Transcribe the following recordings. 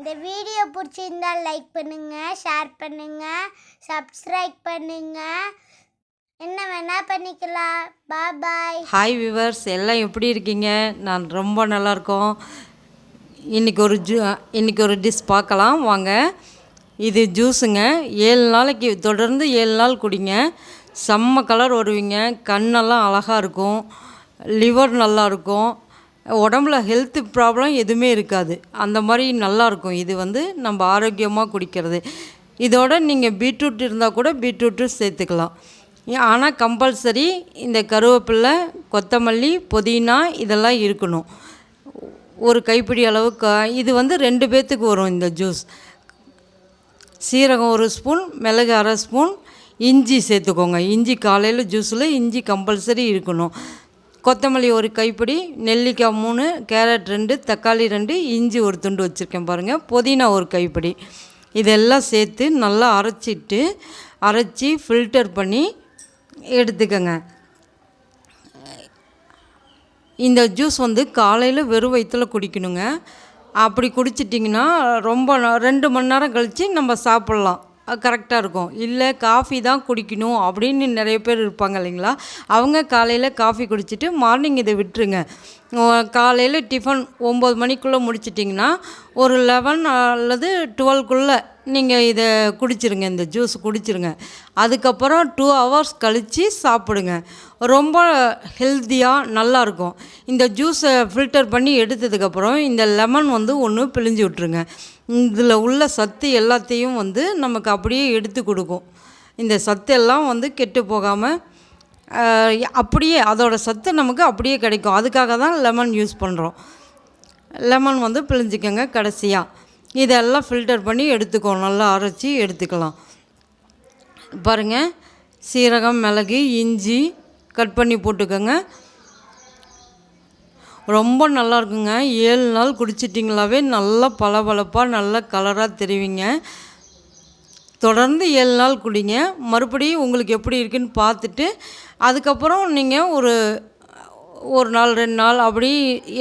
இந்த வீடியோ பிடிச்சிருந்தா லைக் பண்ணுங்க, ஷேர் பண்ணுங்க, சப்ஸ்கிரைப் பண்ணுங்க. என்ன வேணா பண்ணிக்கலாம். பாய். ஹாய் வியூவர்ஸ், எல்லாம் எப்படி இருக்கீங்க? நான் ரொம்ப நல்லா இருக்கோம். இன்றைக்கி ஒரு டிஷ் பார்க்கலாம் வாங்க. இது ஜூஸுங்க. 7 நாளைக்கு தொடர்ந்து 7 நாள் குடிங்க. செம்ம கலர் வருவீங்க. கண்ணெல்லாம் அழகாக இருக்கும். லிவர் நல்லாயிருக்கும். உடம்புல ஹெல்த் ப்ராப்ளம் எதுவுமே இருக்காது. அந்த மாதிரி நல்லாயிருக்கும். இது நம்ம ஆரோக்கியமாக குடிக்கிறது. இதோட நீங்கள் பீட்ரூட் இருந்தால் கூட பீட்ரூட்டும் சேர்த்துக்கலாம். ஆனால் கம்பல்சரி இந்த கருவேப்பிலை, கொத்தமல்லி, புதினா இதெல்லாம் இருக்கணும். ஒரு கைப்பிடி அளவுக்கு இது 2 பேர்த்துக்கு வரும் இந்த ஜூஸ். சீரகம் 1 ஸ்பூன், மிளகு 1/2 ஸ்பூன், இஞ்சி சேர்த்துக்கோங்க. இஞ்சி காலையில் ஜூஸில் இஞ்சி கம்பல்சரி இருக்கணும். கொத்தமல்லி 1 கைப்பிடி, நெல்லிக்காய் 3, கேரட் 2, தக்காளி 2, இஞ்சி 1 துண்டு வச்சுருக்கேன் பாருங்கள். புதினா 1 கைப்பிடி. இதெல்லாம் சேர்த்து நல்லா அரைச்சி ஃபில்டர் பண்ணி எடுத்துக்கங்க. இந்த ஜூஸ் காலையில் வெறும் வயிற்றில் குடிக்கணுங்க. அப்படி குடிச்சிட்டிங்கன்னா ரொம்ப 2 மணி நேரம் கழித்து நம்ம சாப்பிட்லாம். கரெக்டாக இருக்கும். இல்லை காஃபி தான் குடிக்கணும் அப்படின்னு நிறைய பேர் இருப்பாங்க இல்லைங்களா, அவங்க காலையில் காஃபி குடிச்சிட்டு மார்னிங் இதை விட்டுருங்க. காலையில் டிஃபன் 9 மணிக்குள்ளே முடிச்சிட்டிங்கன்னா ஒரு 11 அல்லது 12க்குள்ளே நீங்கள் இதை குடிச்சிருங்க. இந்த ஜூஸ் குடிச்சிருங்க. அதுக்கப்புறம் 2 ஹவர்ஸ் கழித்து சாப்பிடுங்க. ரொம்ப ஹெல்த்தியாக நல்லாயிருக்கும். இந்த ஜூஸை ஃபில்டர் பண்ணி எடுத்ததுக்கப்புறம் இந்த லெமன் 1 பிழிஞ்சு விட்ருங்க. இதில் உள்ள சத்து எல்லாத்தையும் நமக்கு அப்படியே எடுத்து கொடுக்கும். இந்த சத்தெல்லாம் கெட்டு போகாமல் அப்படியே அதோட சத்து நமக்கு அப்படியே கிடைக்கும். அதுக்காக தான் லெமன் யூஸ் பண்ணுறோம். லெமன் பிழிஞ்சிக்கங்க. கடைசியாக இதெல்லாம் ஃபில்டர் பண்ணி எடுத்துக்கோம். நல்லா அரைச்சி எடுத்துக்கலாம். பாருங்கள், சீரகம், மிளகு, இஞ்சி கட் பண்ணி போட்டுக்கோங்க. ரொம்ப நல்லா இருக்குங்க. 7 நாள் குடிச்சிட்டிங்களாவே நல்லா பளபளப்பாக நல்ல கலராக தெரிவிங்க. தொடர்ந்து 7 நாள் குடிங்க. மறுபடியும் உங்களுக்கு எப்படி இருக்குன்னு பார்த்துட்டு அதுக்கப்புறம் நீங்கள் ஒரு நாள் 2 நாள் அப்படி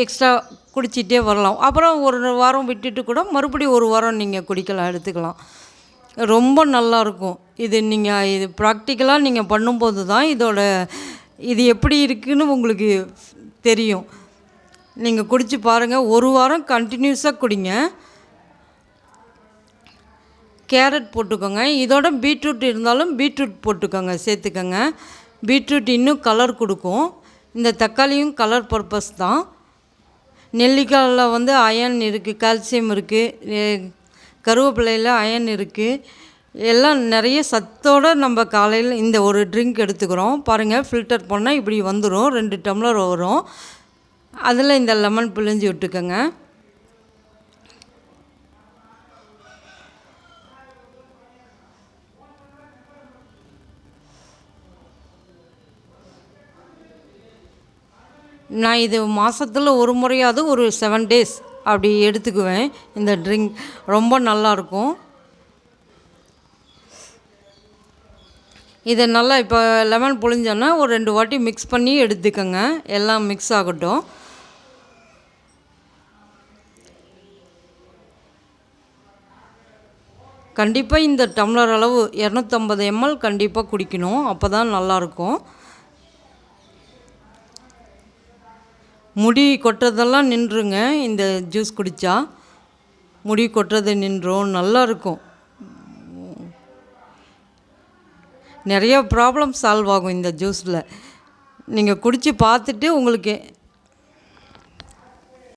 எக்ஸ்ட்ரா குடிச்சிட்டே வரலாம். அப்புறம் 1 வாரம் விட்டுட்டு கூட மறுபடியும் 1 வாரம் நீங்கள் குடிக்கலாம், எடுத்துக்கலாம். ரொம்ப நல்லாயிருக்கும். இது ப்ராக்டிக்கலாக நீங்கள் பண்ணும்போது தான் இது எப்படி இருக்குதுன்னு உங்களுக்கு தெரியும். நீங்கள் குடித்து பாருங்கள். 1 வாரம் கண்டினியூஸாக குடிங்க. கேரட் போட்டுக்கோங்க. இதோட பீட்ரூட் இருந்தாலும் பீட்ரூட் போட்டுக்கோங்க, சேர்த்துக்கோங்க. பீட்ரூட் இன்னும் கலர் கொடுக்கும். இந்த தக்காளியும் கலர் பர்பஸ் தான். நெல்லிக்காயில் அயன் இருக்குது, கால்சியம் இருக்குது, கருவேப்பிலையில் அயன் இருக்குது. எல்லாம் நிறைய சத்தோடு நம்ம காலையில் இந்த ஒரு ட்ரிங்க் எடுத்துக்கிறோம். பாருங்கள், ஃபில்டர் பண்ணால் இப்படி வந்துடும். 2 டம்ளர் வரும். அதில் இந்த லெமன் பிழிஞ்சு விட்டுக்கோங்க. நான் இது மாதத்தில் ஒரு முறையாவது ஒரு 7 days அப்படி எடுத்துக்குவேன். இந்த ட்ரிங்க் ரொம்ப நல்லாயிருக்கும். இதை நல்லா இப்போ லெமன் புழிஞ்சோன்னா ஒரு 2 வாட்டி மிக்ஸ் பண்ணி எடுத்துக்கோங்க. எல்லாம் மிக்ஸ் ஆகட்டும். கண்டிப்பாக இந்த டம்ளர் அளவு 250 ml கண்டிப்பாக குடிக்கணும். அப்போ தான் நல்லாயிருக்கும். முடி கொட்டுறதெல்லாம் நின்றுங்க. இந்த ஜூஸ் குடித்தா முடி கொட்டுறது நின்றும். நல்லாயிருக்கும். நிறைய ப்ராப்ளம் சால்வ் ஆகும் இந்த ஜூஸில். நீங்கள் குடித்து பார்த்துட்டு உங்களுக்கு